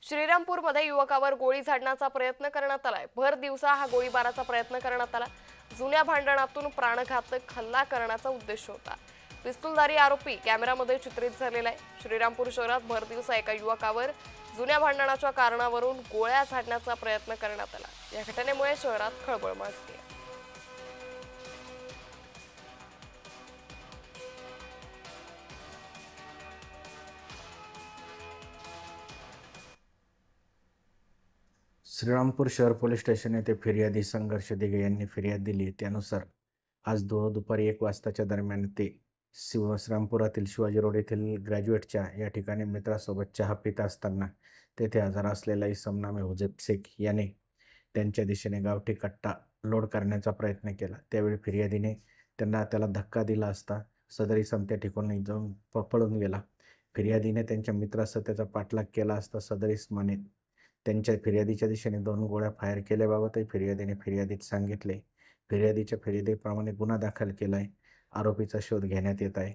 श्रीरामपूरमध्ये युवकावर गोळी झाडण्याचा प्रयत्न करण्यात आलाय। भर दिवसा हा गोळीबाराचा प्रयत्न करण्यात आला। जुन्या भांडणातून प्राणघातक हल्ला करण्याचा उद्देश होता। पिस्तूलधारी आरोपी कॅमेऱ्यामध्ये चित्रित झालेला आहे। श्रीरामपूर शहरात भर दिवसा एका युवकावर जुन्या भांडणाच्या कारणावरून गोळ्या झाडण्याचा प्रयत्न करण्यात आला। या घटनेमुळे शहरात खळबळ माजली आहे। श्रीरामपूर शहर पोलीस स्टेशन येथे फिर्यादी संघर्ष दिघे यांनी फिर्याद दिली। त्यानुसार आज दुपारी 1 वाजताच्या दरम्यान ते श्रीरामपुरातील शिवाजी रोड येथील ग्रॅज्युएटच्या या ठिकाणी मित्रासोबत चहा पित असताना तेथे हजर असलेला इसम नामे हुजेब शेख याने त्यांच्या दिशेने गावठी कट्टा लोड करण्याचा प्रयत्न केला। त्यावेळी फिर्यादीने त्याला धक्का दिला असता सदर इसम त्या ठिकाणी जाऊन पळून गेला। फिर्यादीने त्यांच्या मित्रासह त्याचा पाठलाग केला असता सदर इसमाने त्यांच्या फिर्यादीच्या दिशेने 2 गोळ्या फायर केल्याबाबतही फिर्यादीने फिर्यादीत सांगितले। फिर्यादीच्या फिर्यादीप्रमाणे गुन्हा दाखल केलाय। आरोपीचा शोध घेण्यात येत आहे।